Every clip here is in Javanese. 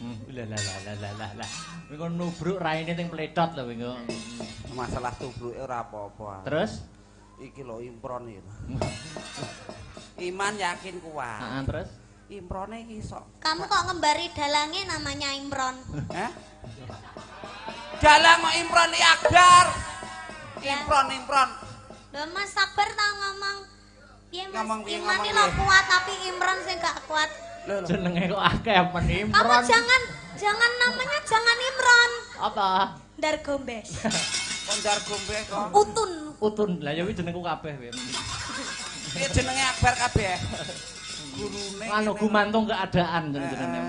Lah. Kowe nubruk raine ning pletot lho kowe. Masalah tubruke ora apa-apa. Terus iki lho impron iki. Iman yakin kuat. Heeh, terus Improne iki iso. Kamu kok ngembari dalangnya namanya Imron? Hah? Dalang kok Imron Akbar. Impron. Lho Mas sabar tau ngomong. Piye Mas? Ngomong piye, Iman ngomong iki lho piye? kuat tapi Imron sing gak kuat. jenenge kok akeh men Kamu Imron. jangan namanya jangan Imron. Apa? Ndar gombes. Konjar gombe kok. Utun. Lah ya kuwi jenengku kabeh kowe. Piye jenenge Akbar kabeh? Gurune. Anu gumantung keadaan jenenge.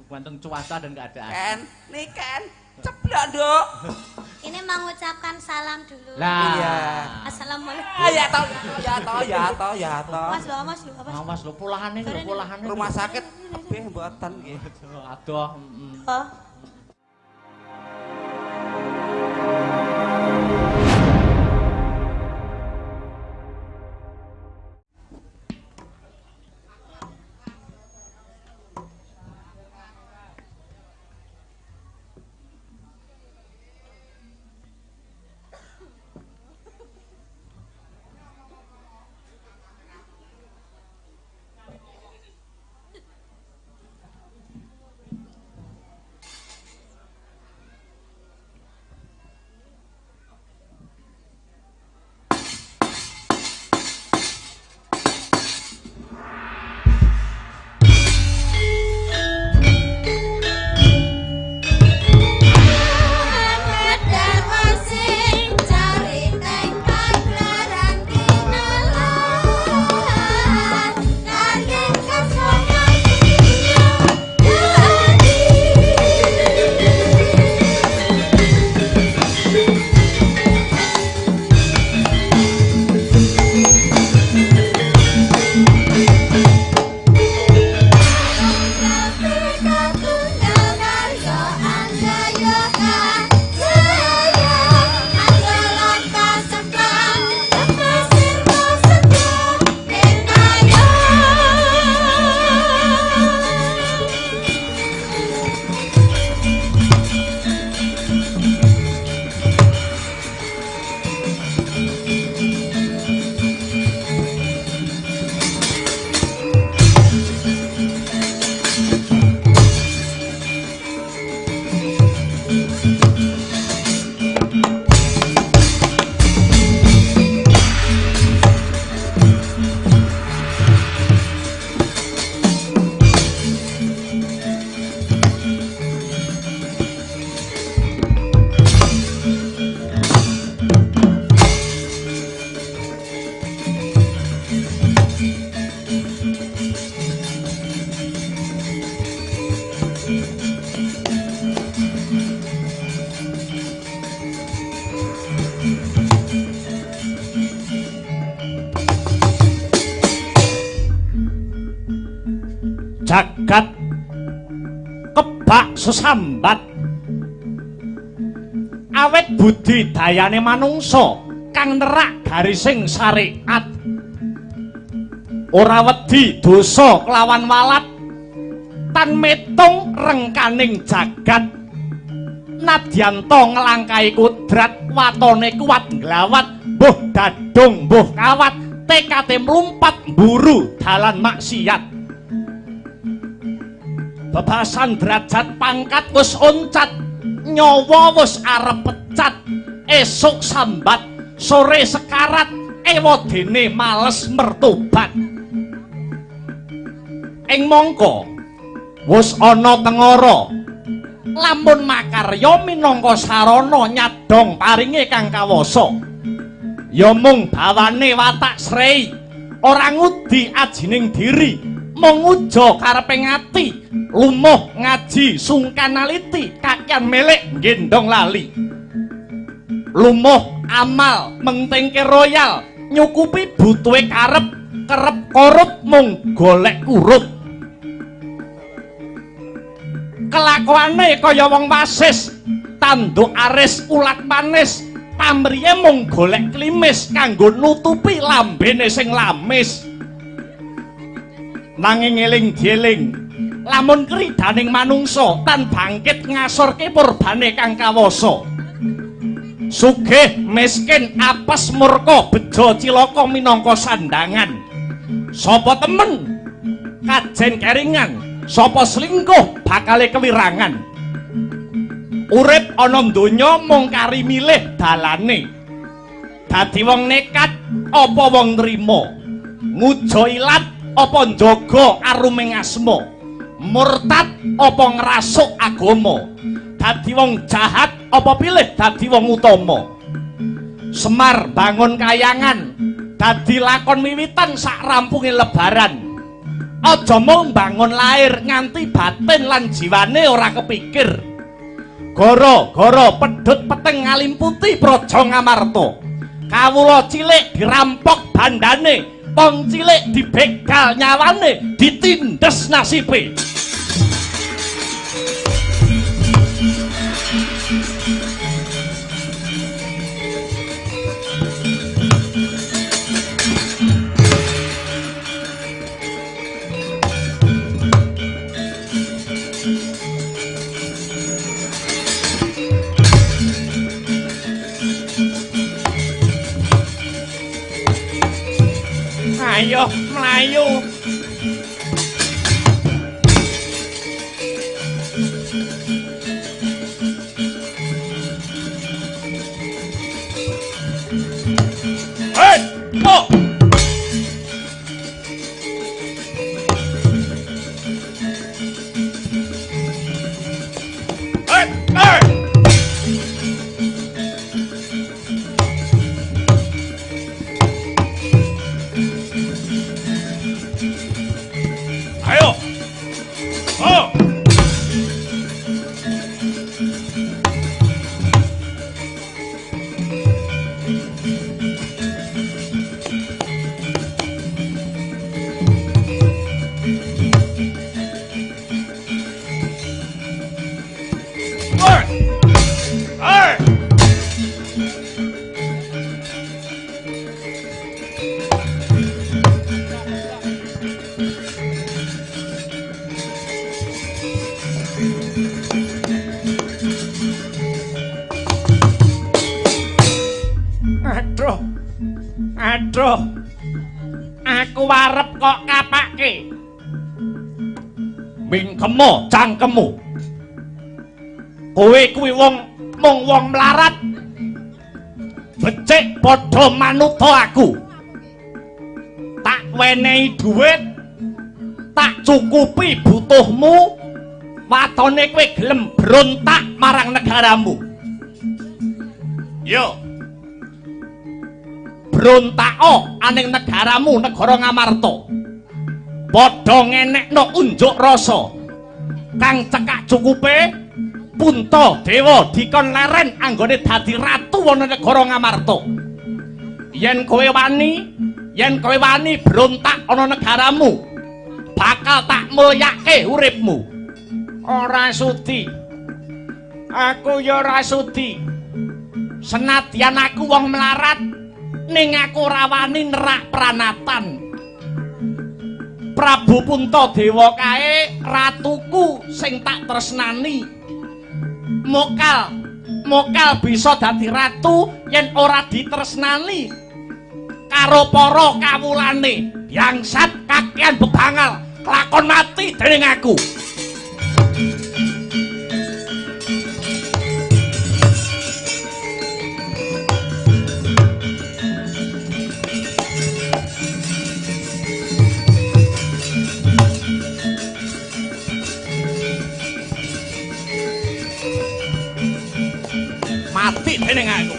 Gumantung cuaca dan keadaan. Ken, Ken. Ceblok, Nduk. Ini mengucapkan salam dulu. Lah. Iya. Assalamualaikum. Ya toh. Mas lho, awas. Awas lho polahane. Rumah sakit kabeh mboten nggih. Aduh. Oh. Jagat kebak sesambat awet budidayane manungsa kang nerak garising syariat ora wedi dosa kelawan walat tan metung rengkaning jagat nadyanto ngelangkai kudrat watone kuat nglawat mbuh dadung mbuh kawat tekate mlumpat mburu dalan maksiat bebasan derajat pangkat wis oncat nyawa wis arep pecat esuk sambat sore sekarat ewadene males mertobat ing mangka wis ana tengara lamun makarya minangka sarana nyadong paringe kang kawasa ya mung bawane watak srei ora ngudi ajining diri mung uja kareping ati lumuh ngaji sungkan aliti kakian melek gendong lali lumuh amal mentingke royal nyukupi butuhe karep kerep korup mung golek urut kelakuane kaya wong wasis tanduk aris ulat manis pamriye mung golek klimis kanggo nutupi lambene sing lamis nanging eling dieling lamun kridaning manungsa tan bangkit ngasorke purbane kang kawasa. Sugih miskin apes murka bejo cilaka minangka sandangan. Sapa temen kajen keringan, sapa selingkuh bakale kewirangan. Urip ana donya mung kari milih dalane. Dadi wong nekat apa wong nrimo, nguja ilat apa njaga aruming asma, murtad apa ngrasuk agama, dadi wong jahat apa pilih dadi wong utama. Semar bangun kayangan dadi lakon wiwitan sak rampunge lebaran. Aja mung bangun lair nganti batin lan jiwane ora kepikir. Gara-gara pedhut peteng ngalimputi praja Ngamarta. Kawula cilik dirampok bandane, wong cilik dibegal nyawane, ditindes nasibe. Ayo mlayu. Hei, po. Hei, hei. Ayo. Oh. Hey. Aduh, aku arep kok kapake. Mingkemo cangkemmu. Kowe kuwi mung wong melarat. Becik padha manuta aku. Tak wenehi dhuwit, tak cukupi butuhmu. Watone kowe gelem brontak marang negaramu. Yo. Brontako aning negaramu, negara Ngamarta. Padha ngenekno unjuk rasa. Kang cekak cukupe Punta Dewa dikon leren anggone dadi ratu ana negara Ngamarta. Yen kowe wani brontak ana negaramu, bakal tak mulyake uripmu. Ora sudi. Aku ya ora sudi. Senadyan aku wong melarat, ning aku rawani nerak pranatan. Prabu Puntadewa kae ratuku sing tak tresnani. Mokal bisa dadi ratu yen ora ditresnani karo para kawulane. Bangsat kakean bebangal, kelakon mati dening aku. Mati dening aku.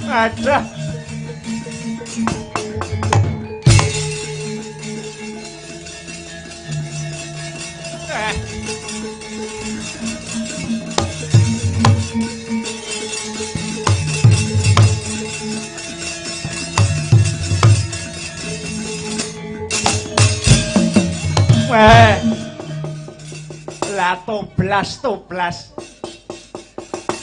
Ada. Lah toblas.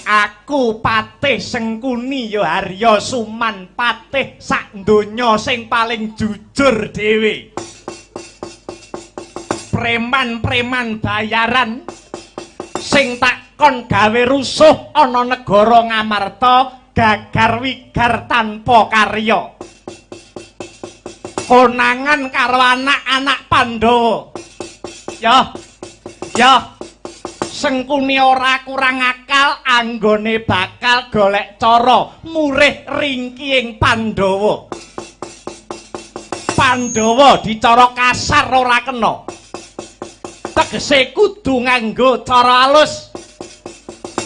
Aku patih Sengkuni ya Harya Suman patih sak donya sing paling jujur dhewe. Preman-preman bayaran sing takon gawe rusuh ana negara Ngamarta gagar wigar tanpa karya. Konangan karo anak-anak Pandhawa. Ya. Sengkuni ora kurang akal anggone bakal golek cara murih ringkihing Pandhawa. Pandhawa dicara kasar ora kena. Tegese kudu nganggo cara alus.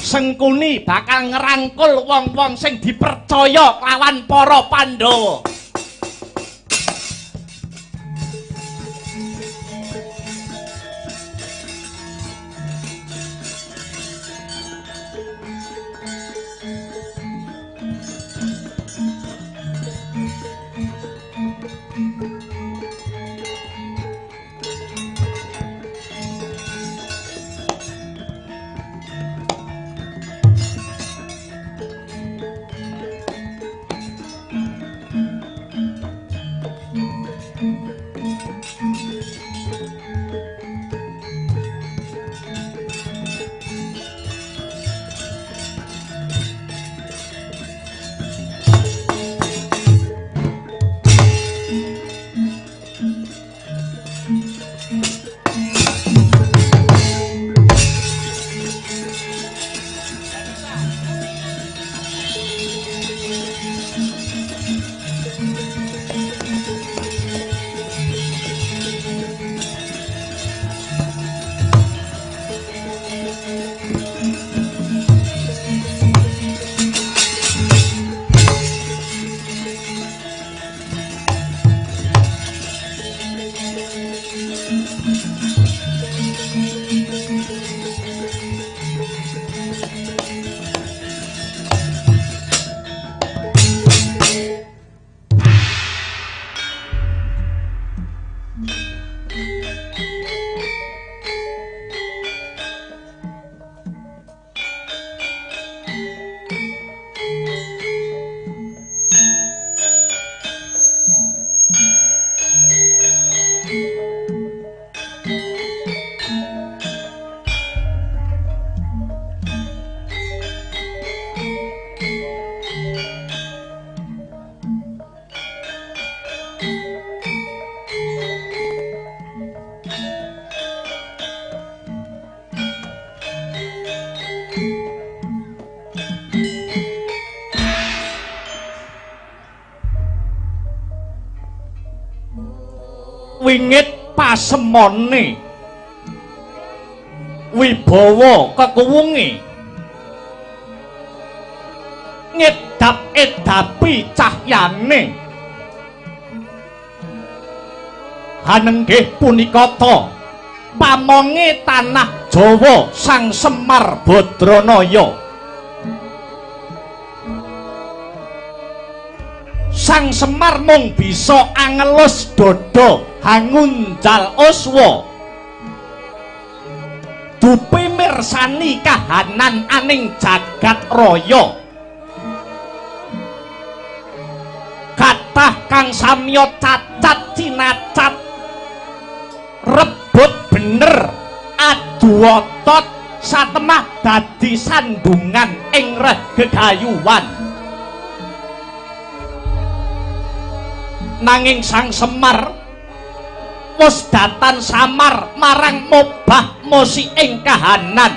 Sengkuni bakal ngerangkul wong-wong sing dipercaya lawan para Pandhawa. Wingit pasemone wibawa kekuwunge ngedap-edapi cahyane hanenggih punika ta pamonge tanah Jawa Sang Semar Badranaya. Sang Semar mung bisa angelus dada hangunjal aswa dupi mirsani kahanan aning jagat raya kathah kang samya cacat cinacat rebut bener adu otot satemah dadi sandungan ing gegayuhan nanging Sang Semar wis datan samar marang mobah mosi ing kahanan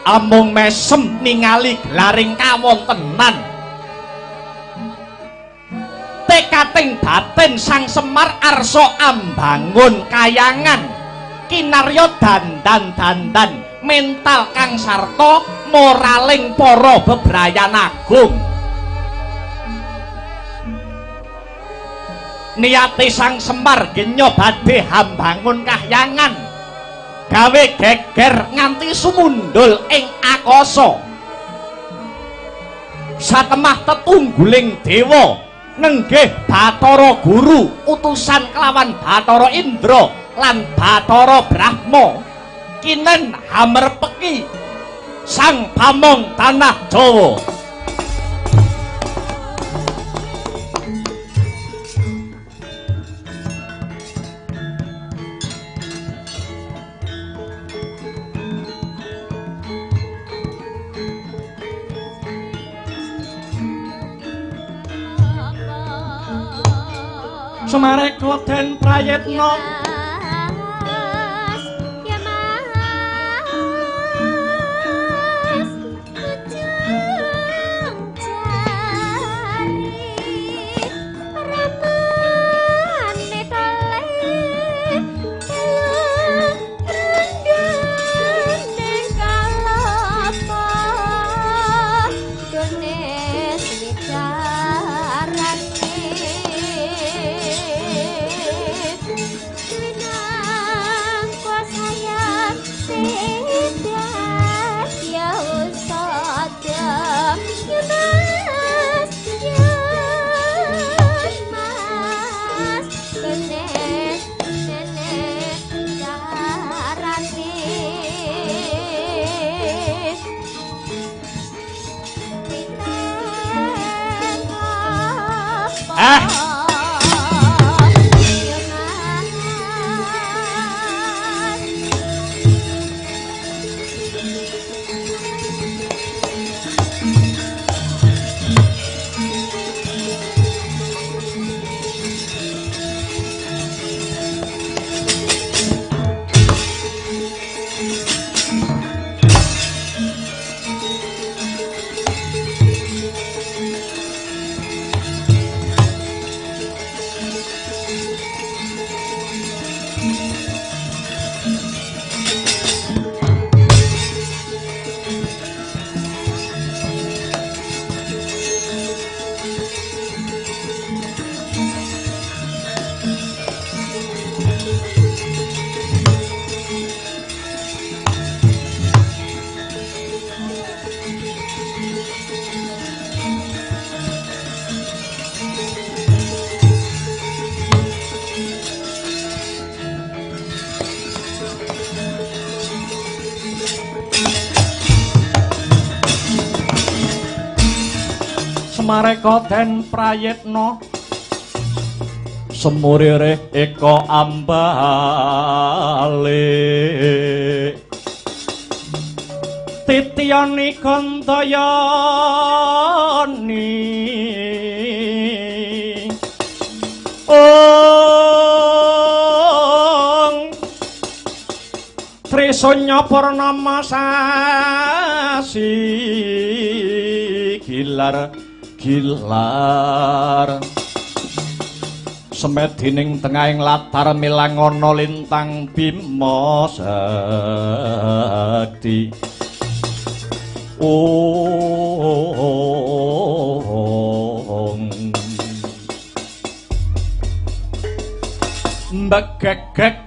amung mesem ningali glaring kawontenan tekating batin Sang Semar arsa ambangun kayangan kinarya dandan-dandan mental kang sarta moraling para bebrayan agung niate Sang Semar genya badhe hambangun kahyangan gawe geger nganti sumundul ing akasa satemah tetungguling dewa nenggih Bathara Guru utusan kelawan Bathara Indra lan Bathara Brahma kinen hamerpeki sang pamong tanah Jawa Sumareka den prayitna Sumareka den prayitna semurire eka ambale titiyani gandayani Trisanya purnama sasi gilar semedining tengahing latar milangana lintang Bima Sakti mbegegek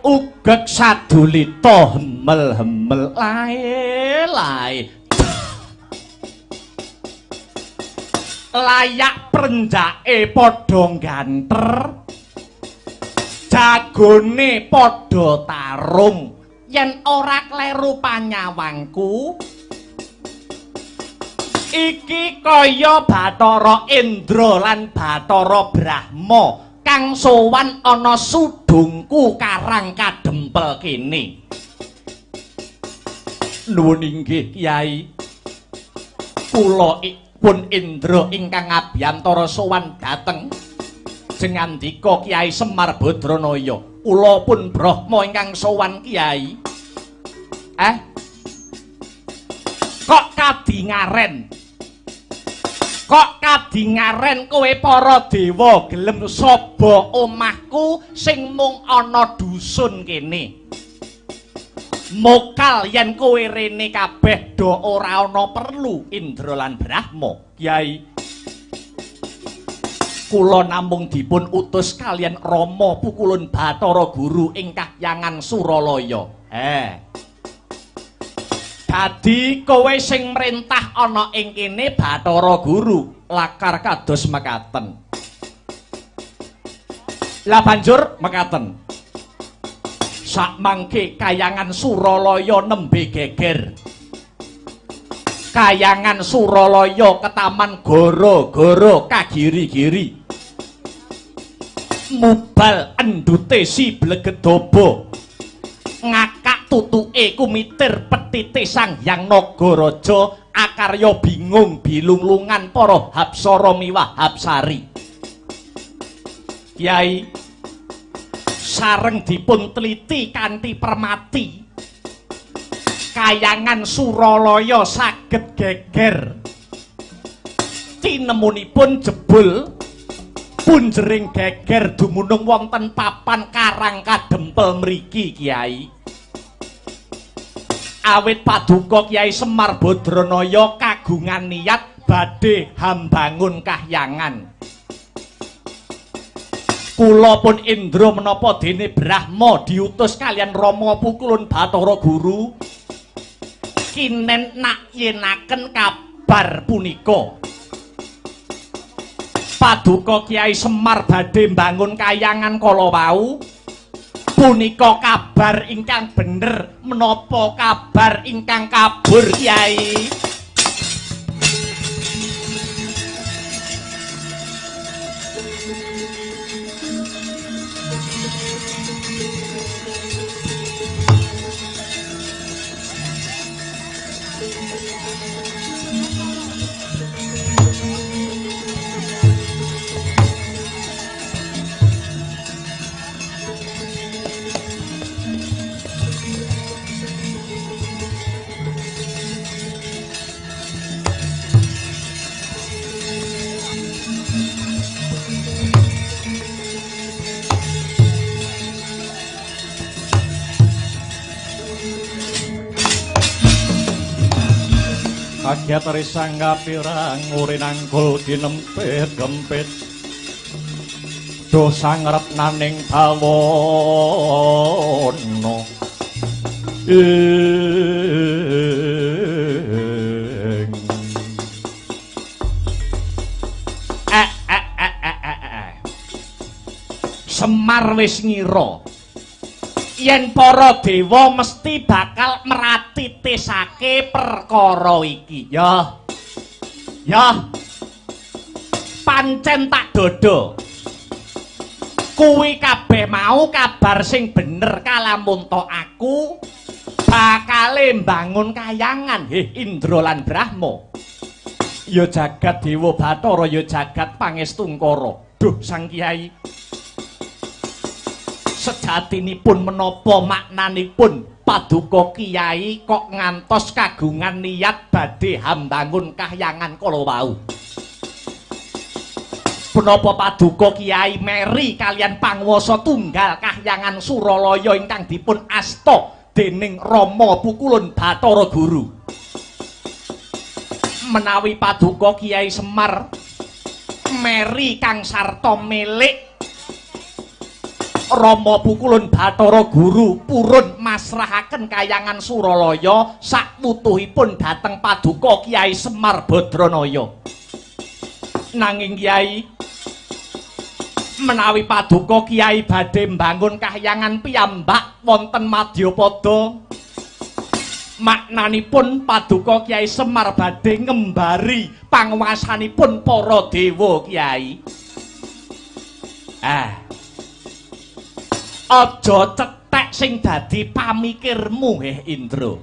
ugek sadulita hemel lae layak prenjake padha ganter jagone padha tarung yen ora kleru panyawangku iki kaya Bathara Indra lan Bathara Brahma kang sowan ana sudungku Karang Kadempel kene. Nuwun inggih Kyai. Kula pun Indra ingkang abiyantara sowan dhateng jengandika Kyai Semar Badranaya. Kula pun Brahma ingkang sowan Kyai. Kok kadingaren? Kok kadingaren kowe para dewa gelem saba omahku sing mung ana dusun kene? Mokal yen kowe rene kabeh do ora ana perlu Indra lan Brahma. Kyai, kula namung dipun utus kalian Rama Pukulun Bathara Guru ing Kahyangan Suralaya. Dadi kowe sing mrentah ana ing kene Bathara Guru, lakar kados mekaten. Lah banjur mekaten. Sakmangke Kahyangan Suralaya nembe geger. Kahyangan Suralaya ketaman gara-gara kagiri-giri. Mubal endute si blegedaba. Ngakak tutuke kumitir petite Sang Hyang Nagaraja akarya bingung bilunglungan para Hapsara miwah Hapsari. Kyai sareng dipun teliti kanthi permati Kahyangan Suralaya saged geger tinemunipun jebul punjering geger dumunung wonten papan Karang Kadempel mriki Kyai. Awit paduka Kyai Semar Badranaya kagungan niat badhe hambangun kahyangan. Kula pun Indra menapa dene Brahma diutus kalian Rama Pukulun Bathara Guru kinen nak yenaken kabar punika. Paduka Kyai Semar badhe mbangun kahyangan kala wau. Punika kabar ingkang bener menapa kabar ingkang kabur Kyai? Kaget risang kapirang urinangkul ginempit-gempit dosa ngrepnaning bawana Semar wis ngira yen para dewa mesti bakal meratitisake perkara iki. Ya pancen tak dodo. Kuwi kabeh mau kabar sing bener kalamun to aku bakale mbangun kahyangan Indra lan Brahma. Ya jagat Dewa Bathara, ya jagat Pangestungkara. Duh Sang Kyai, sejatinipun menapa maknanipun paduka Kyai kok ngantos kagungan niat badhe hambangun kahyangan kala wau? Punapa paduka Kyai meri kalian panguwasa tunggal kahyangan Suralaya ingkang dipun asta dening Rama Pukulun Bathara Guru? Menawi paduka Kyai Semar meri kang sarta milik Rama Pukulun Bathara Guru purun masrahaken kahyangan Suralaya sakputuhipun dhateng paduka Kyai Semar Badranaya. Nanging Kyai, menawi paduka Kiai badhe mbangun kahyangan piyambak wonten Madyapada, maknanipun paduka Kiai Semar badhe ngembari panguwasanipun para dewa Kiai. Aja cetek sing dadi pamikirmu Indra.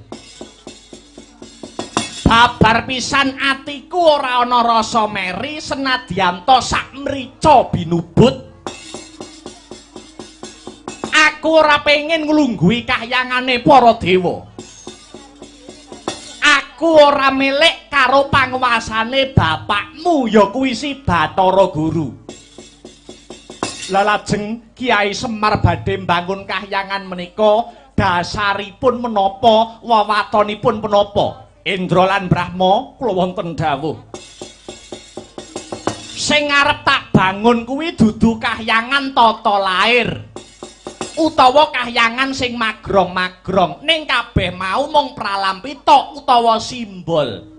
Babar pisan atiku ora ana rasa meri senadyan to sak mrica binubut. Aku ora pengin nglungguhi kahyangane para dewa. Aku ora milik karo panguwasane bapakmu ya kuwi si Bathara Guru. Lah lajeng Kiai Semar badhe mbangun kahyangan menika dasaripun menapa, wewatonipun menapa? Indra lan Brahma kula wonten dawuh. Sing arep tak bangun kuwi dudu kahyangan tata lair utawa kahyangan sing magrong-magrong, ning kabeh mau mung pralampi tok utawa simbol.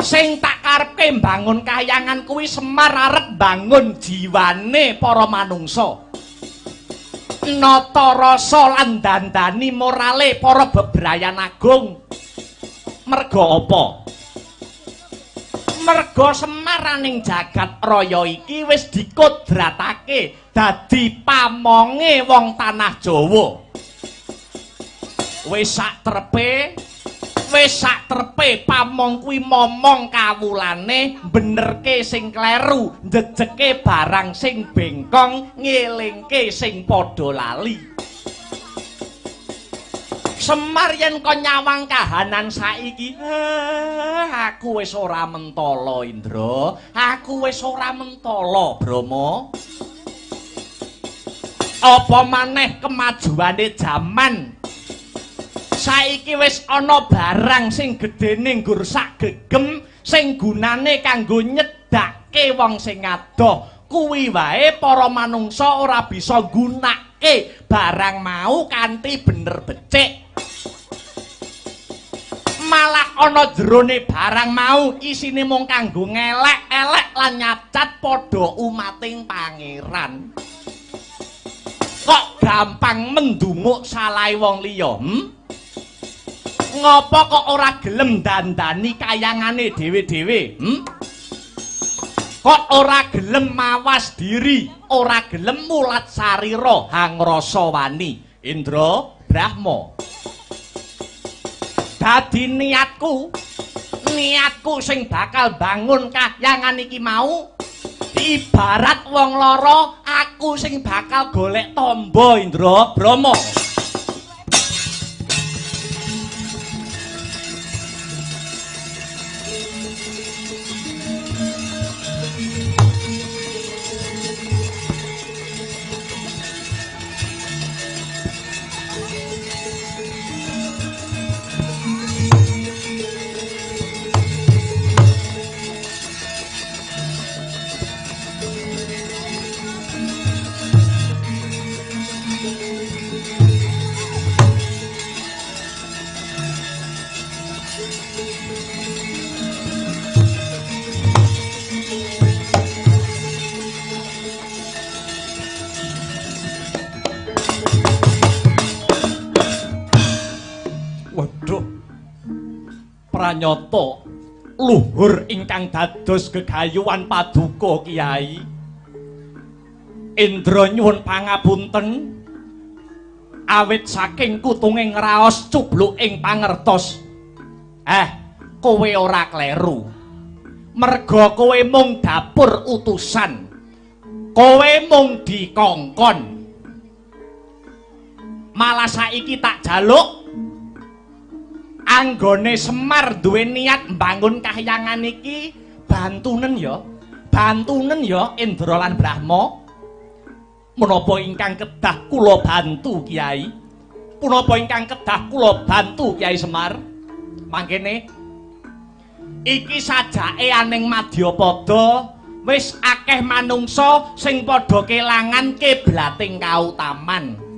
Sing tak karepke mbangun kahyangan kuwi Semar arep bangun jiwane para manungsa. Nata rasa lan dandani morale para bebrayan agung. Merga apa? Merga Semaraning jagat raya iki wis dikodratake dadi pamonge wong tanah Jawa. Wis sak trepe pamong kuwi momong kawulane, benerke sing kleru, njejeke barang sing bengkong, ngelingke sing padha lali. Semar yen kon nyawang kahanan saiki, aku wis ora mentala Indra, aku wis ora mentala Brama. Apa maneh kemajuane jaman? Saiki wis ana barang sing gedene nggur sak gegem sing gunane kanggo nyedake wong sing adoh. Kuwi wae para manungsa ora bisa gunake barang mau kanthi bener becik. Malah ana jerone barang mau isine mung kanggo ngelek-elek lan nyacat padha umating pangeran. Kok gampang mendumuk salahe wong liya? Ngopo kok ora gelem dandani kayangane dhewe-dhewe? Kok ora gelem mawas diri, ora gelem mulat sarira hangrasa wani? Indra, Brahma. Dadi niatku sing bakal bangun kahyangan iki mau ibarat wong lara, aku sing bakal golek tamba Indra, Brahma. Pranyata luhur ingkang dados gegayuhan paduka Kiai. Indra nyuwun pangapunten awit saking kutunging raos cubluking pangertos. Kowe ora kleru. Merga kowe mung dapur utusan. Kowe mung dikongkon. Malah saiki tak jaluk anggone Semar duwe niat mbangun kahyangan iki bantunen ya Indra lan Brahma. Menapa ingkang kedah kula bantu Kiai? Punapa ingkang kedah kula bantu Kiai Semar? Mangkene iki sajake aning Madyapada wis akeh manungsa sing padha kelangan kiblating kautaman.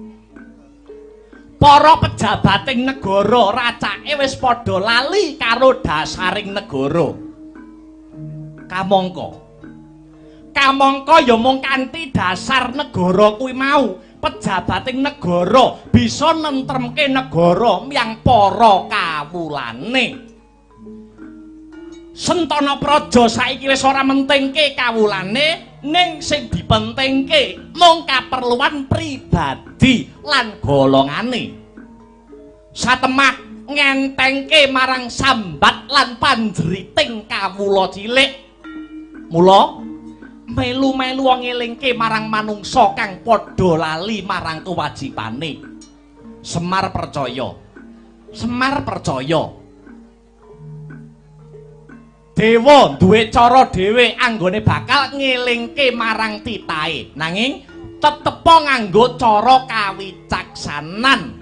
Para pejabating negara racake wis padha lali karo dasaring negara. Kamangka Kamangka ya mung kanthi dasar negara kuwi mau, pejabating negara bisa nentremke negara miyang para kawulane. Sentana Praja saiki wis ora mentingke kawulane, ning sing dipentingke mung kaperluan pribadi lan golongane. Satemah ngentengke marang sambat lan panjriting kawula cilik. Mula melu-melu ngelingke marang manungsa kang padha lali marang kewajibane. Semar percaya. Dewa duwe cara dhewe anggone bakal ngelingke marang titahe. Nanging tetepa nganggo cara kawicaksanan.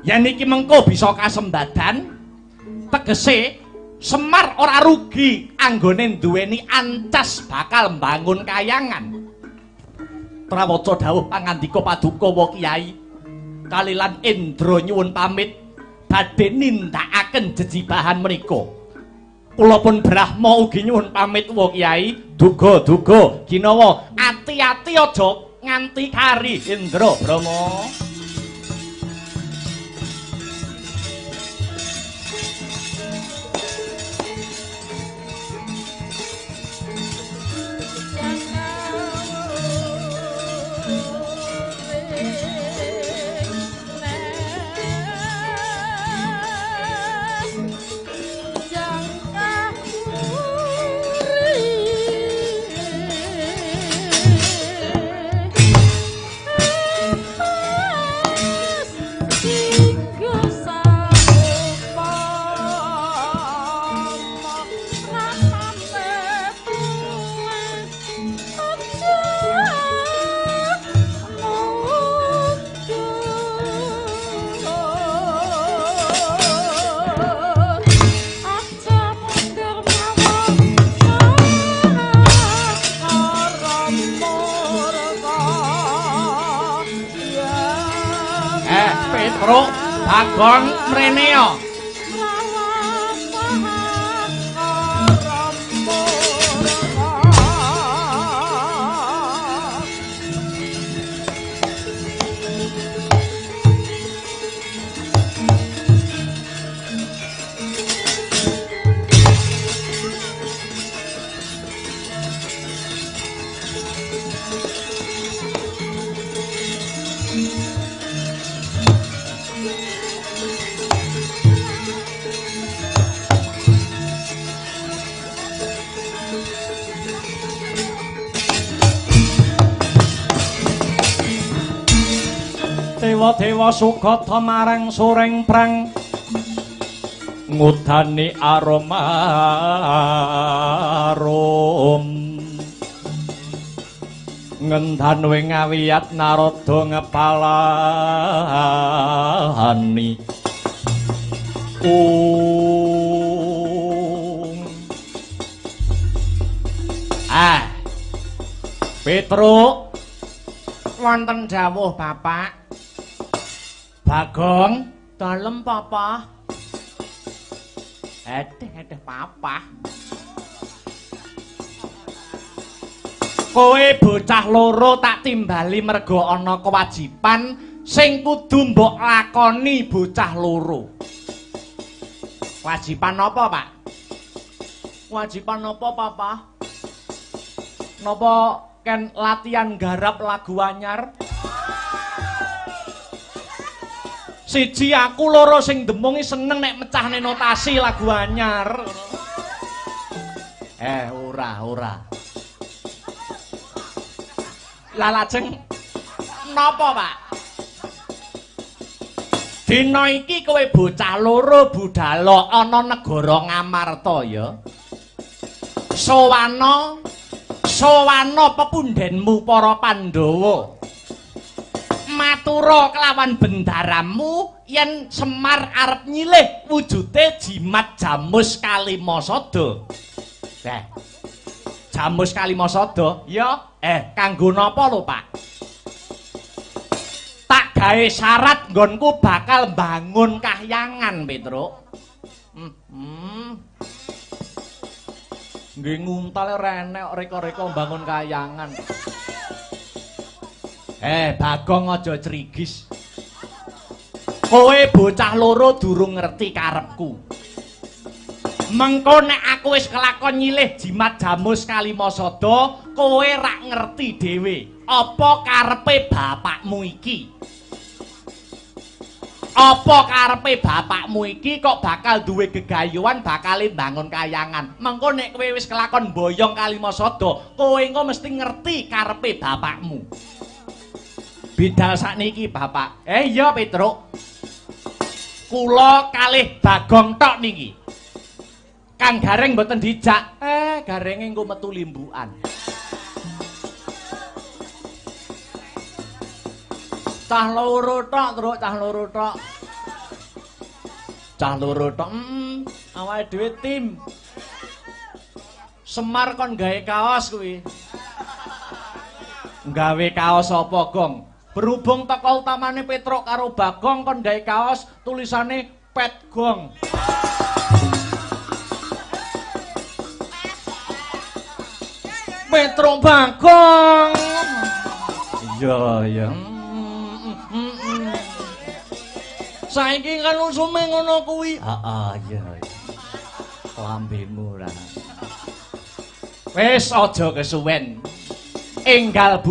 Yen iki mengko bisa kasembadan, tegese Semar ora rugi anggone duweni ancas bakal mbangun kayangan. Prawaca dawuh pangandika paduka wa Kyai. Kalilan Indra nyuwun pamit badhe nindakaken jejibahan menika. Kula pun Brahma ugi nyuwun pamit wa Kyai. Duga-duga ginawa ati-ati aja nganti kari Indra Brahma. Bagong mrene yo. Dewa Sugata marang soring prang ngudani arom ngendan wing ngawiyat Narada ngepalani Petruk wonten dawuh Bapak. Bagong, dalem papa. Edeh papa. Kowe bocah loro tak timbali mergo ana kewajiban sing kudu mbok lakoni bocah loro. Kewajiban apa, Pak? Kewajiban apa, Papa? Napa ken latihan garap lagu anyar? Siji aku loro sing demungi seneng nek mecahne notasi lagu anyar. Ora. Lah lajeng napa, Pak? Dina iki kowe bocah loro budhal ana negara Ngamarta ya. Sowana pepundhenmu para Pandhawa. Matura kelawan bendaramu yen Semar arep nyilih wujude jimat Jamus Kalimasada. Jamus Kalimasada ya kanggo napa lho, Pak? Tak gawe syarat nggonku bakal bangun kahyangan, Petruk. Nggih nguntal renek reka-reka bangun kayangan. Bagong aja crigis. Kowe bocah loro durung ngerti karepku. Mengko nek aku wis kelakon nyilih jimat jamus Kalimasada, kowe rak ngerti dhewe apa karepe bapakmu iki. Apa karepe bapakmu iki kok bakal duwe gegayuhan bakal bangun kayangan. Mengko nek kowe wis kelakon boyong Kalimasada, kowe engko mesti ngerti karepe bapakmu. Bidal sakniki bapak. Iya Petruk. Kula kalih Bagong tok niki. Kang Gareng mboten dijak. Garenge engko metu limbukan. Cah loro tok, Truk, cah loro tok. Cah loro tok. Awake dhewe tim. Semar kon gawe kaos kuwi. Gawe kaos apa, Gong? Berhubung tokoh utamane Petruk karo Bagong kon gawe kaos tulisane Pet Gong. Petruk Bagong. Iya. Saiki kan usume ngono kuwi. Iya. Lambemu ra. Wis aja kesuwen. Enggal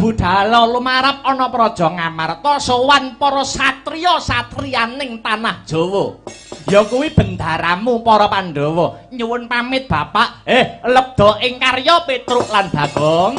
budala lumarap ana praja Ngamarta sowan para satriya-satriyaning tanah Jawa. Ya kuwi bendaramu para Pandhawa. Nyuwun pamit Bapak. Lebda ing karya Petruk lan Bagong.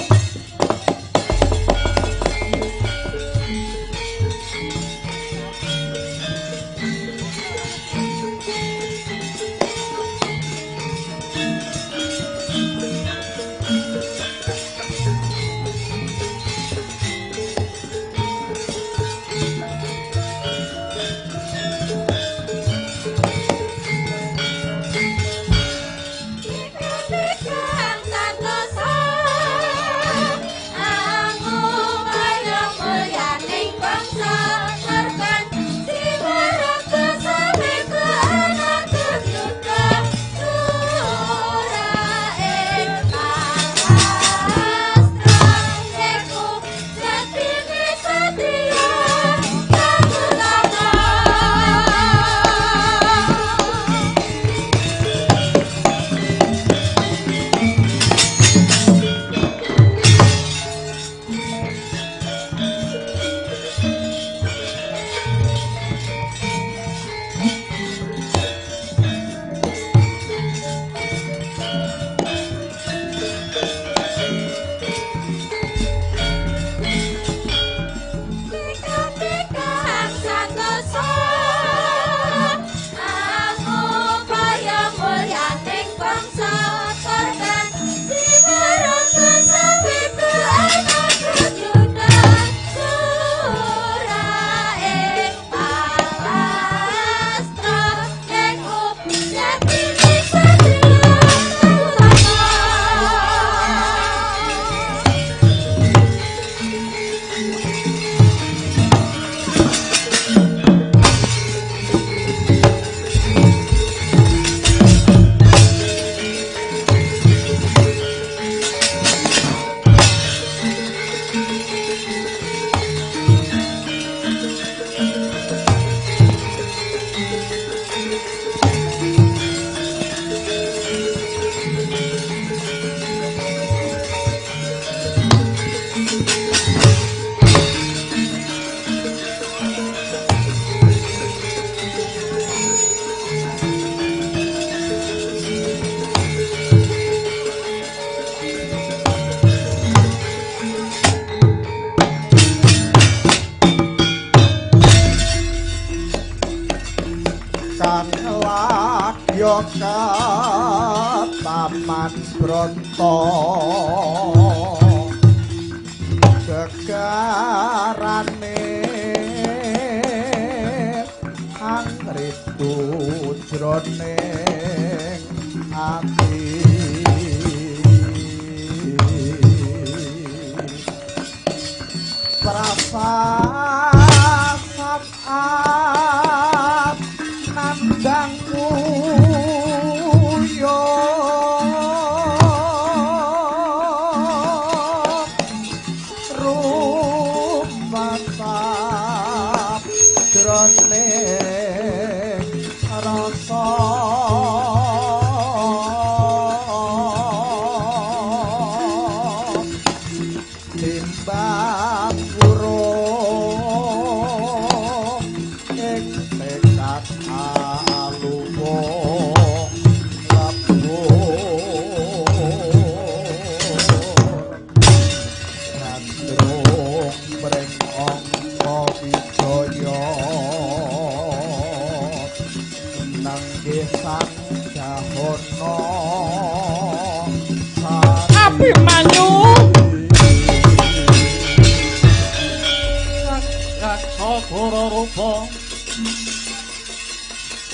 ora rupa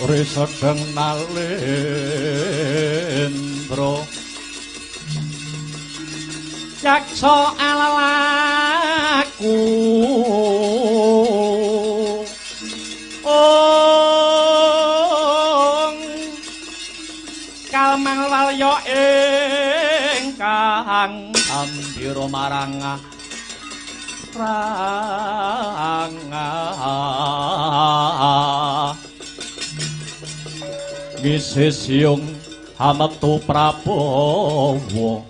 ora sedeng nalendra jaksa alalaku kalmang walya ingkang ambira marang ranga Gisesiung hametu Prabowo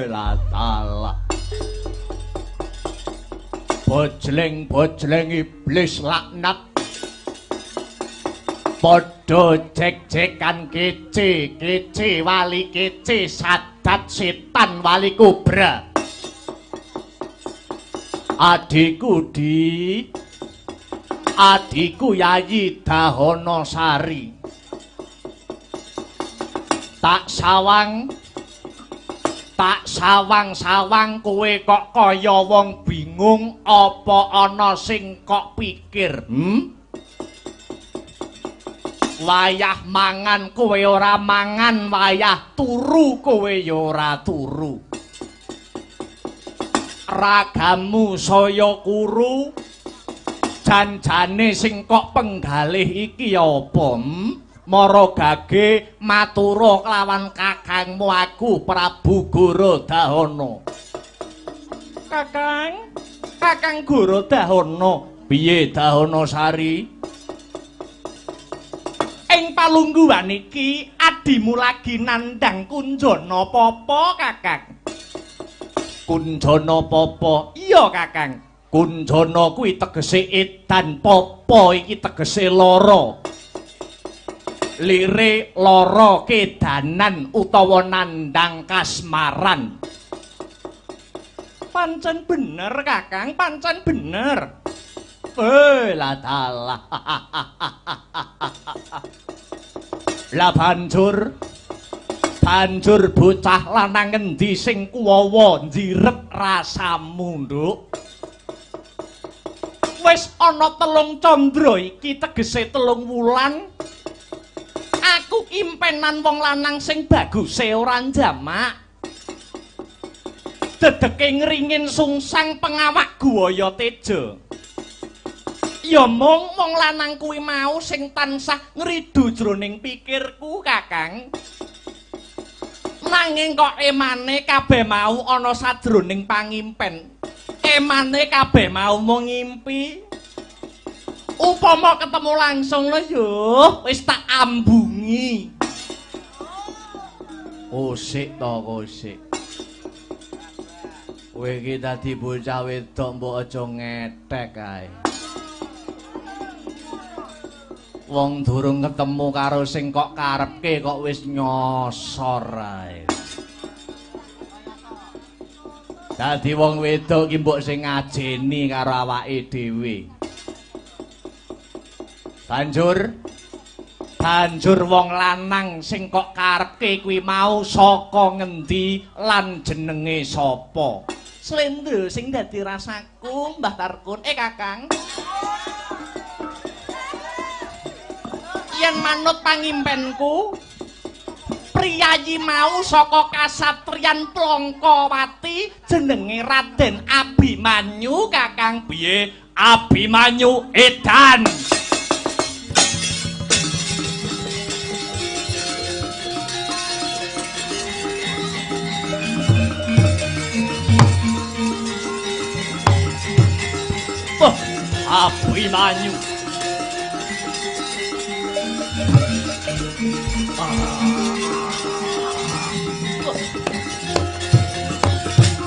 latala bojleng iblis laknat padha jek-jekan kece wali kece sadat setan wali kobra adiku Yayi Dahanasari tak sawang kowe kok kaya wong bingung apa ana sing kok pikir wayah mangan kowe ora mangan wayah turu kowe ya ora turu ragamu saya kuru janjane sing kok penggalih iki apa Mara Gage matura kelawan kakangmu aku Prabu Gorodahana Kakang Gorodahana piye Dahanasari ing palungguhan iki adimu lagi nandhang kunjana apa Kakang Kunjana papa iya Kakang Kunjana kuwi tegese edan papa iki tegese lara lire lara kedanan utawa nandhang kasmaran pancen bener Kakang pancen bener lah dalah lah banjur bocah lanang ngendi sing kuwawa njirep rasamu nduk wis ana 3 candra iki tegese 3 wulan aku impenan wong lanang sing baguse ora jamak dedeke ngringin sungsang pengawak guwaya teja ya mung wong lanang kuwi mau sing tansah ngridu jroning pikirku Kakang nanging kok emane kabeh mau ana sadroning pangimpen emane kabeh mau mung ngimpi upama ketemu langsung lho yo wis tak ambungi sik to sik kowe iki dadi bocah wedok mbok aja ngetek kae wong durung ketemu karo sing kok karepke kok wis nyosor ae dadi wong wedok iki mbok sing ngajeni karo awake dhewe banjur wong lanang sing kok karepke kuwi mau saka ngendi lan jenenge sapa Slendra sing dadi rasaku Mbah Tarkun Kakang yen manut pangimpenku priyayi mau saka kasatriyan Plongkowati jenenge Raden Abimanyu Kakang piye Abimanyu edan Abimanyu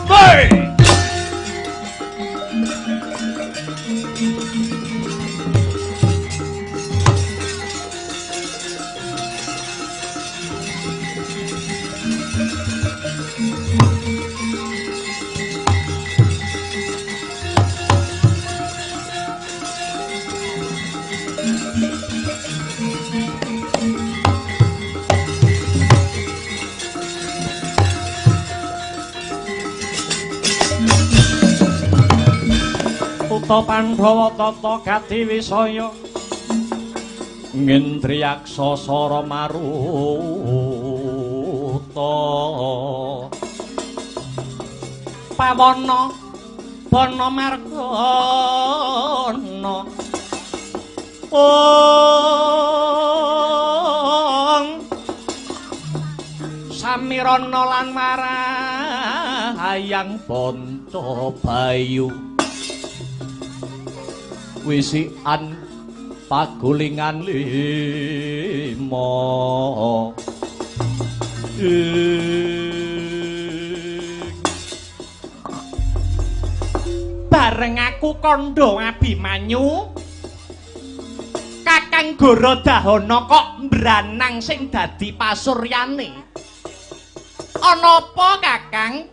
Hey! Tata Pandhawa tata Gati Wisaya Ngendriyaksa Sara Maruta Pawana Bana Margana Samirana lan marahayang Pancabayu wisikan pagulingan lima bareng aku kandha Abimanyu Kakang Gorodahana kok mbranang sing dadi pasuryane ana apa Kakang?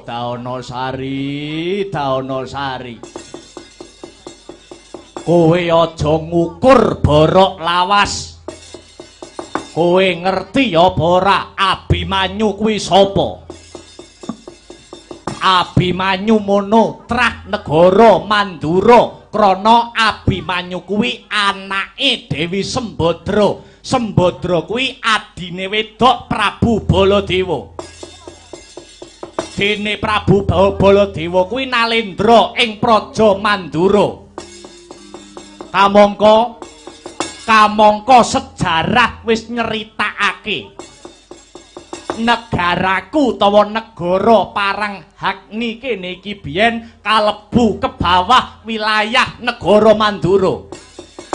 Daonosari kowe aja ngukur borok lawas kowe ngerti apa ora Abimanyu kuwi sapa? Abimanyu mono trah negara Mandura krana Abimanyu kuwi anake Dewi Sembadra. Sembadra kuwi adine wedok Prabu Baladewa. Dene Prabu Baladewa kuwi nalendra ing Praja Mandura. Kamangka sejarah wis nyeritakake negaraku utawa negara Paranghagni kene iki biyen kalebu ke bawah wilayah negara Mandura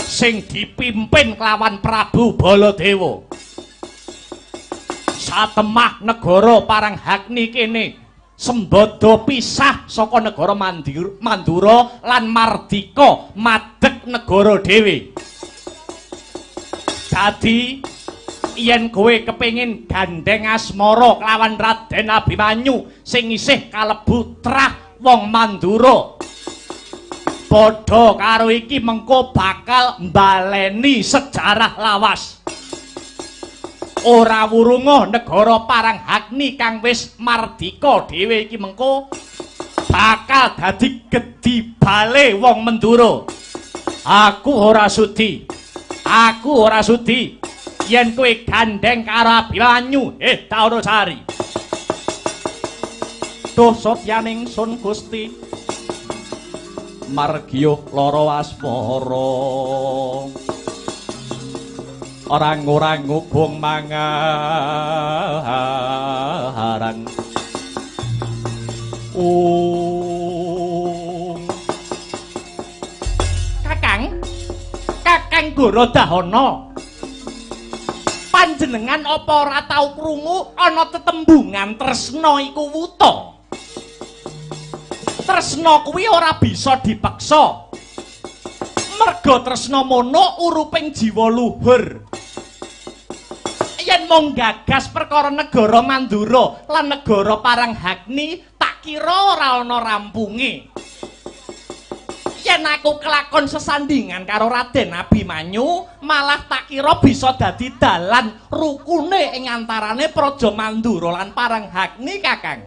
sing dipimpin kelawan Prabu Baladewa. Satemah negara Paranghagni kene Sembada pisah saka negara Mandura lan mardika madeg negara dhewe. Dadi yen kowe kepengin gandeng asmara kelawan Raden Abimanyu sing isih kalebu trah wong Mandura, padha karo iki mengko bakal mbaleni sejarah lawas. Ora wurunga negara Paranghagni kang wis mardika dhewe iki mengko bakal dadi gedhi bale wong Mandura. Aku ora sudi yen kowe gandeng karo Abimanyu Daonosari. Duh sotyaning sun Gusti margiya lara asmara orang-orang ngubung mangaharan Kakang Gorodahana, panjenengan apa ora tau krungu ana tetembungan tresna iku wuta? Tresna kuwi ora bisa dipeksa, merga tresna mono uruping jiwa luhur. Yen mung gagas perkara negara Mandura lan negara Paranghagni tak kira ora ana rampunge. Yen aku kelakon sesandingan karo Raden Abimanyu malah tak kira bisa dadi dalan rukune ing antarane Praja Mandura lan Paranghagni, Kakang.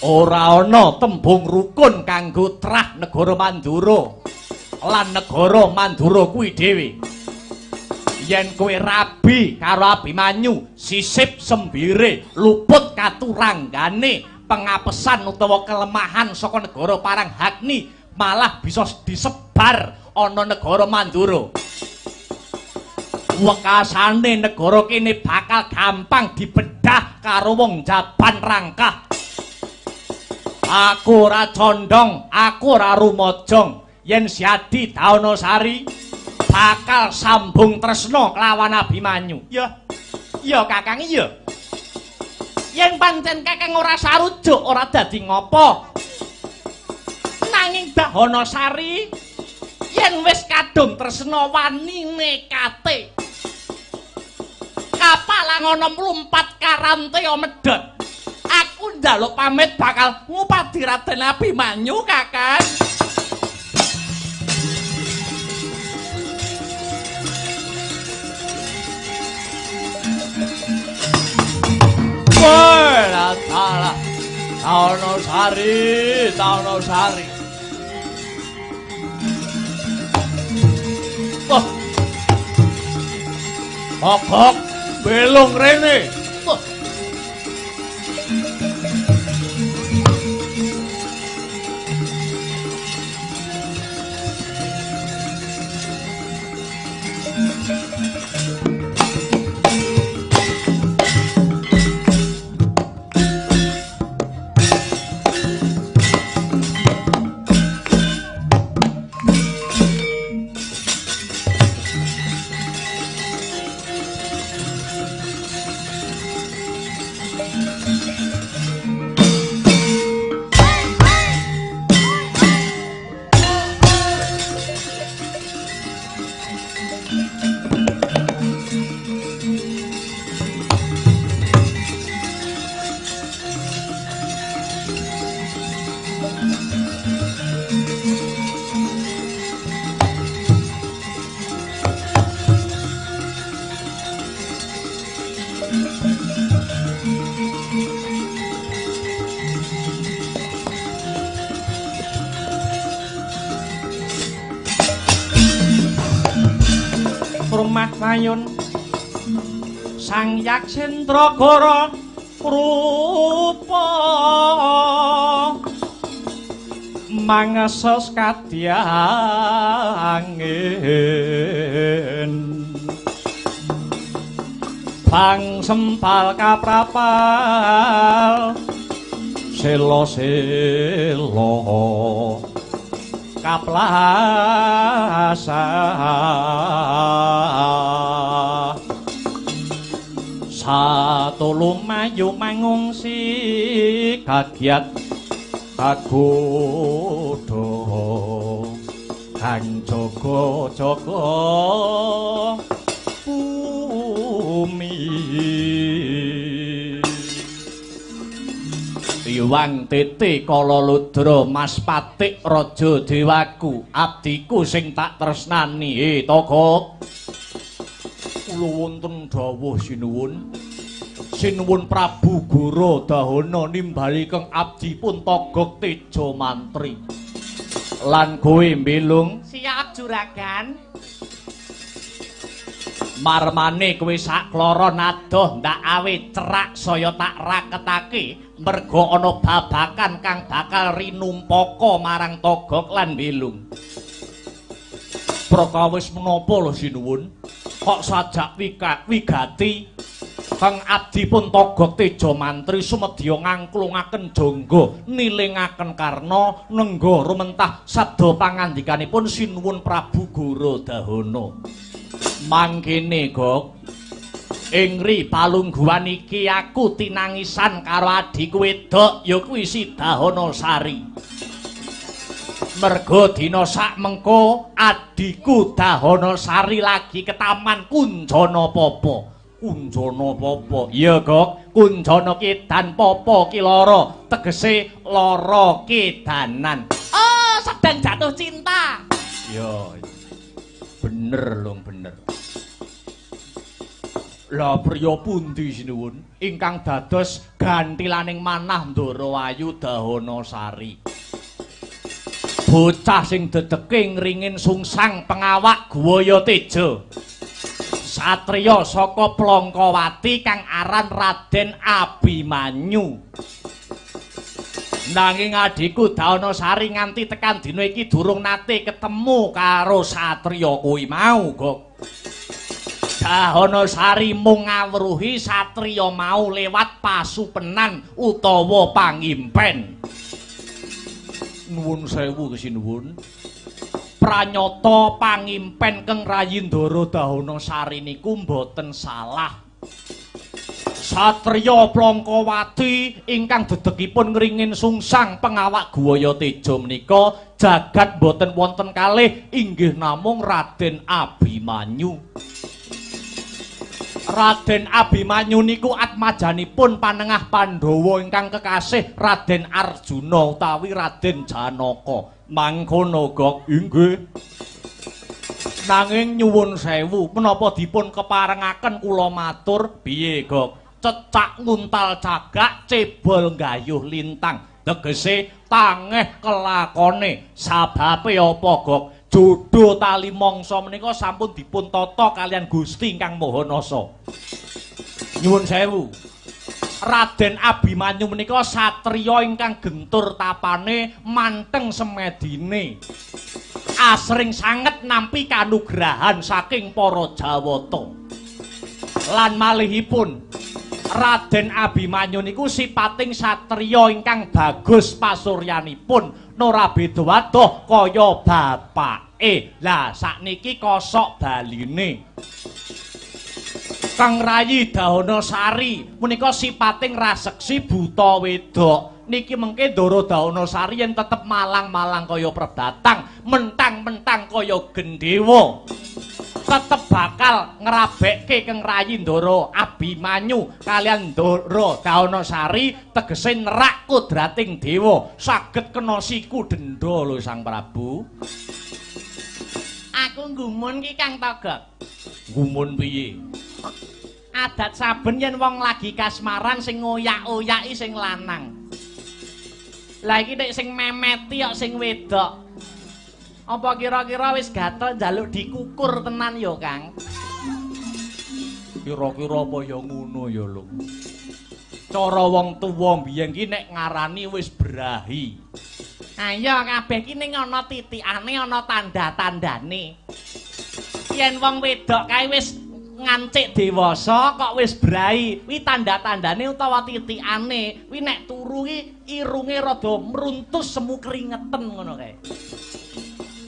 Ora ana tembung rukun kanggo trah negara Mandura lan negara Mandura kuwi dhewe. Yen kowe rabi karo Abimanyu, sisip sembire, luput katuranggane, pengapesan utawa kelemahan saka negara Paranghagni malah bisa disebar ana negara Mandura. Wekasane negara kene bakal gampang dibedah karo wong jaban rangkah. Aku ora condong, aku ora rumojong yen Siadi Daonosari bakal sambung tresna kelawan Abimanyu. Ya Kakang, iya. Yen pancen Kakang ora sarujuk ora dadi ngopo. Nanging Daonosari yen wis kadung tresna wani nekate. Kapalang ana mlumpat karante medhot. Aku njaluk pamit bakal ngupadi Raden Abimanyu, Kakang. Taonosari, Taonosari. Wah. Hok belung rene. Wah. Rumah Mayun Sang Yaksendragara rupa mangesos kadyangin bang sempal kaprapal selo-selo kaplasa satu lumayu mangungsi kagiat kagodo kang jaga-jaga bumi Iwang Titi Kala Ludra Mas Patik Raja Dewaku abdiku sing tak tresnani Togo kula wonten dawuh sinuwun Prabu Gorodahana nimbali keng abdipun Togog Teja Mantri lan kowe mbelung siap juragan marmane kowe sak kloro nadoh ndak awe cerak saya tak raketake merga ana babakan kang bakal rinumpaka marang Togog lan Belung. Prakawis menapa lho sinuwun? Kok sajak wigati kang abdipun Togog Teja Mantri sumedya ngangklungaken jangga nilingaken karna nengga rumentah sabda pangandikanipun sinuwun Prabu Gorodahana. Mangkene, Gok. Ing palungguhan iki aku tinangisan karo adhiku wedok ya kuwi Dahanasari. Merga dina sak mengko adhiku Dahanasari lagi ke taman Kunjana Papa. Kunjana Papa. Iya, Gok. Kunjana Kedan Papa ki lara, tegese lara kedanan. Oh, sedang jatuh cinta. Ya. Bener, Lung, bener. Lah priya pundi sinuwun ingkang dados gantilaning manah Ndarawayu Dahanasari. Bocah sing dedeke ngringin sungsang pengawak Gwaya Teja. Satriya saka Plangkawati kang aran Raden Abimanyu. Nanging adhiku Dahanasari nganti tekan dina iki durung nate ketemu karo satriya kuwi mau, Gok. Dahanasari mung ngawruhi satriya mau lewat pasupenan utawa pangimpen. Nuwun sewu sinuwun. Pranyata pangimpen Keng Rayindara Dahanasari niku mboten salah. Satriya Plangkawati ingkang dedekipun ngringin sungsang pengawak Gwaya Teja menika jagat mboten wonten kalih inggih namung Raden Abimanyu. Raden Abimanyu niku atmajanipun panengah Pandhawa ingkang kekasih Raden Arjuna utawi Raden Janaka. Mangkono, Gok. Inggih. Nanging nyuwun sewu, menapa dipun keparengaken kula matur piye, Gok? cecak nguntal cagak cebol gayuh lintang. Tegese tangeh kelakone sababe apa Gok? Jodho tali mangsa menika sampun dipun tata kalian Gusti ingkang Maha Nasa. Nyuwun sewu. Raden Abimanyu menika satriya ingkang gentur tapane, manteng semedine. Asring sanget nampi kanugrahan saking para Jawata. Lan malihipun Raden Abimanyu niku sipating satriya ingkang bagus pasuryanipun, ora beda wadoh kaya bapake. Lah sakniki kosok baline. Kang Rayi Dahanasari menika sipating raseksi buta wedok. Niki mengke Ndara Dahanasari yen tetep malang-malang kaya perbatang, mentang-mentang kaya gendhewa. Tetep bakal ngrabekke Kang Rayi Ndara Abimanyu kalian Ndara Dahanasari tegese nerak kodrating dewa, saged kena siku denda lho Sang Prabu. Aku nggumun ki Kang Togok. Nggumun piye? Adat saben yen wong lagi kasmaran sing ngoyak-oyaki sing lanang. Lah iki nek sing memeti kok sing wedok. Apa kira-kira wis gatel njaluk dikukur tenan ya, Kang? Kira-kira apa ya ngono ya, Lho. Cara wong tuwa biyen ki nek ngarani wis brahi. Ayo kabeh ki ning ana titikane, ana tanda-tandane. Yen wong wedok kae wis ngancik dewasa kok wis brahi, kuwi tanda-tandane utawa titikane. Kuwi nek turu ki irunge rada mruntus semu kringeten ngono kae.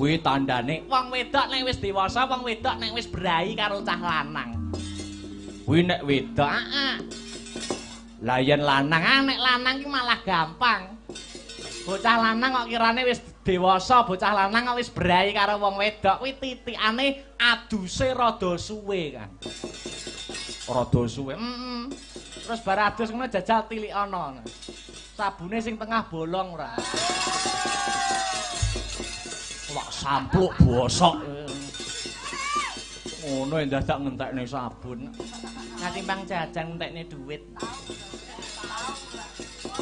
Kuwi tandane wong wedok nek wis dewasa, wong wedok nek wis brahi karo cah lanang. Kuwi nek wedok, Lah yen lanang, nek lanang ki malah gampang. Bocah lanang kok kirane wis dewasa, bocah lanang kok wis brahi karo wong wedok, kuwi titikane aduse rada suwe, Kang. Rada suwe. Terus bar adus ngono jajal tilik ana. Sabune sing tengah bolong ora. Wak sampluk bosok. Ngono dadak ngentekne sabun. Katimbang jajan entekne dhuwit.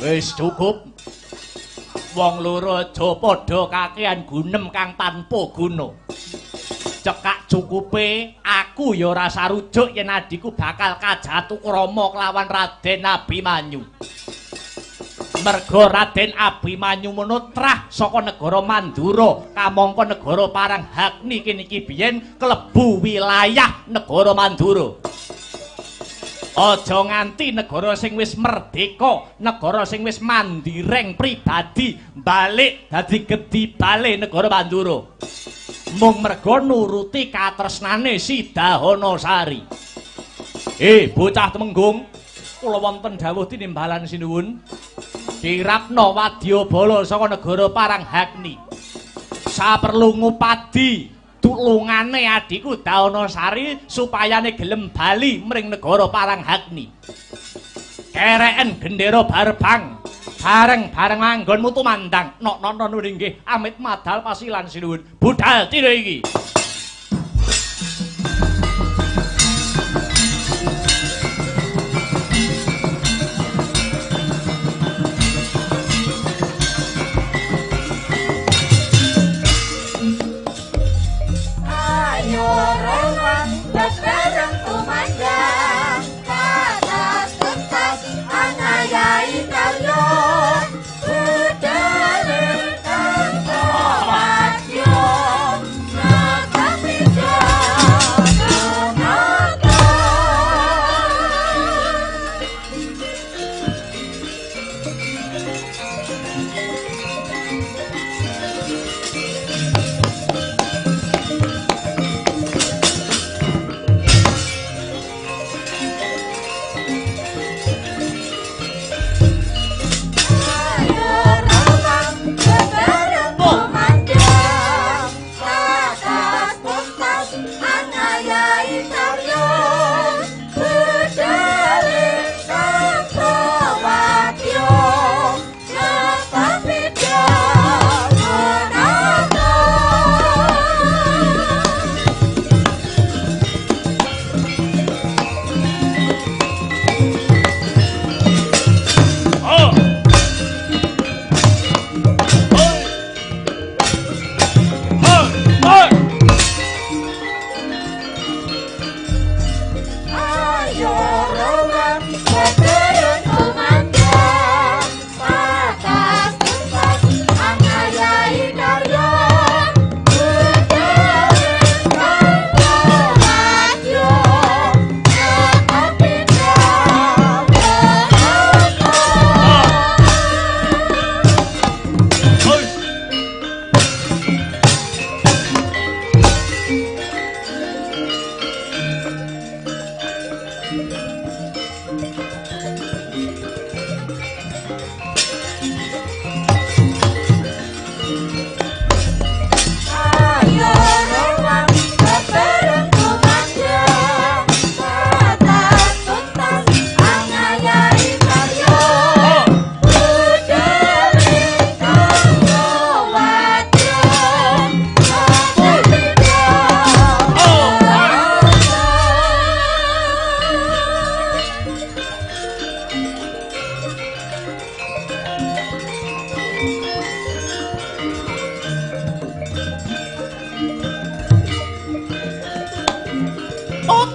Wis cukup. Wong loro aja padha kakehan gunem kang tanpa guna. Cekak cukupe aku ya ora sarujuk yen adiku bakal kajatu krama kelawan Raden Abimanyu. Merga Raden Abimanyu menutrah saka negara Mandura kamangka negara Paranghagni kene iki biyen klebu wilayah negara Mandura. Aja nganti negara sing wis merdeka, negara sing wis mandireng pribadi balik dadi gedhi bale negara Mandura. Mung merga nuruti katresnane si Dahanasari. Bocah Temenggung, kula wonten dawuh tinimbalan sinuwun. Kirapna wadyabala saka negara Paranghagni. Saperlu ngupadi tulungane adiku Dahanasari supayane gelem bali mring negara Paranghagni. Kereken gendera Barbang bareng-bareng anggonmu tumandang nok-nok nggih amit madal pasilan sinuwun budal tira iki.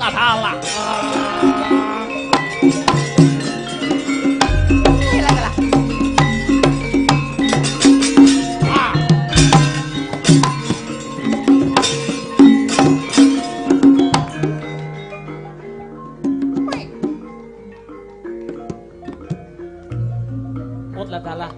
Adalah. Adalah.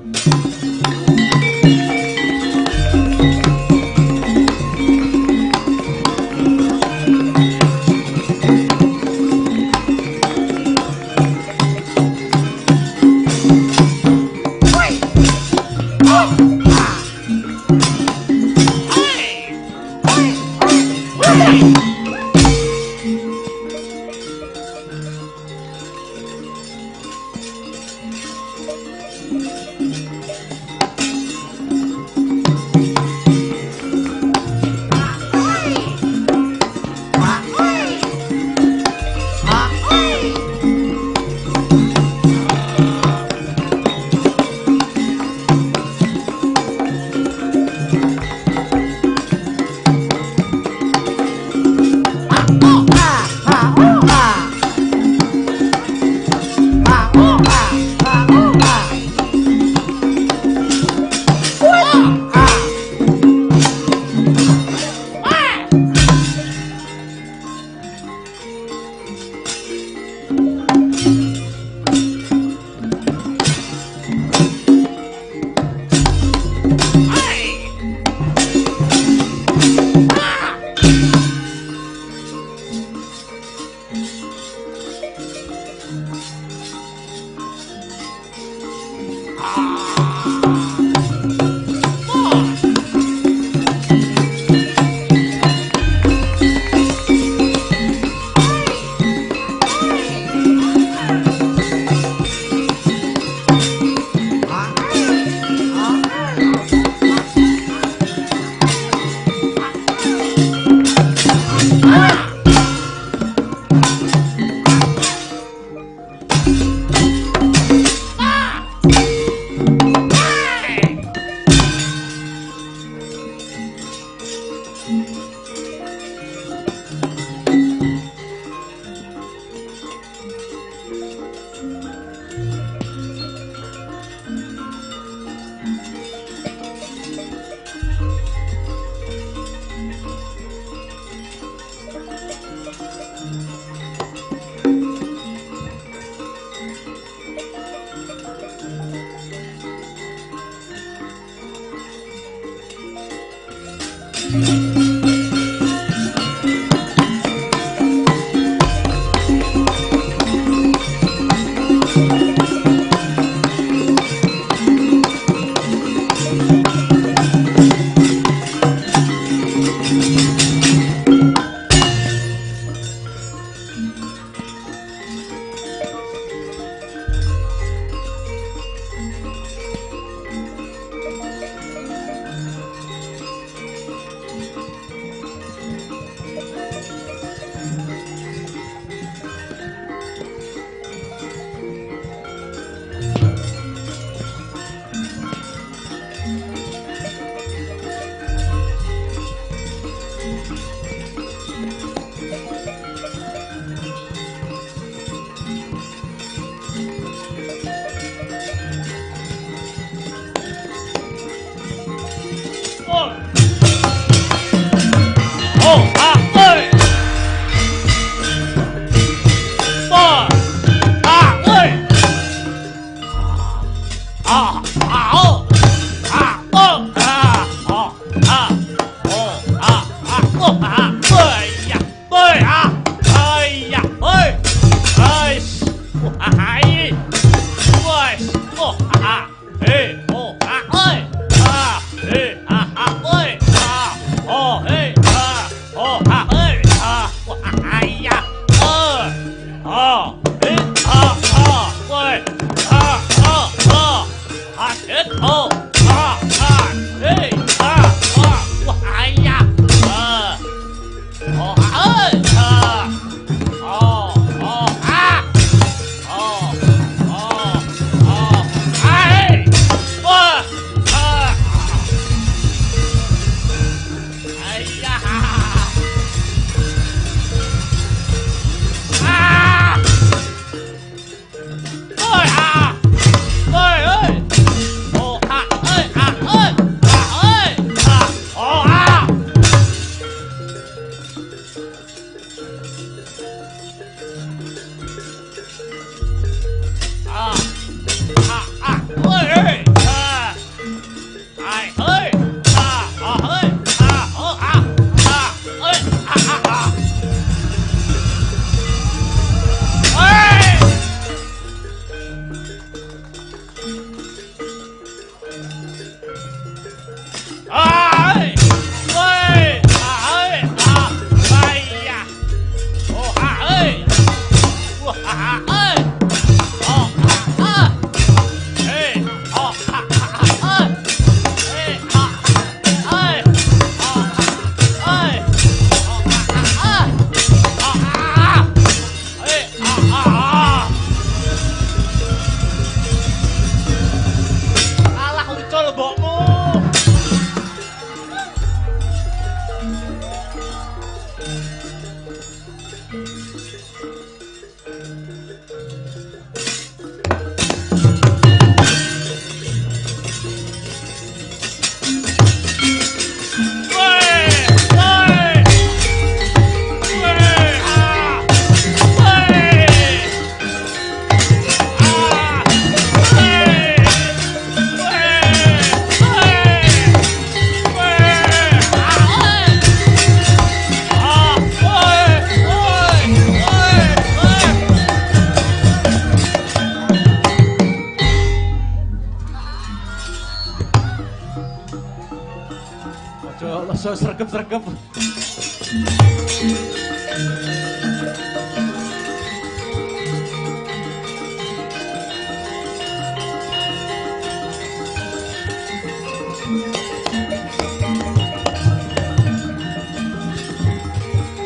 aja sregep-sregep.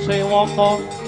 Sewaka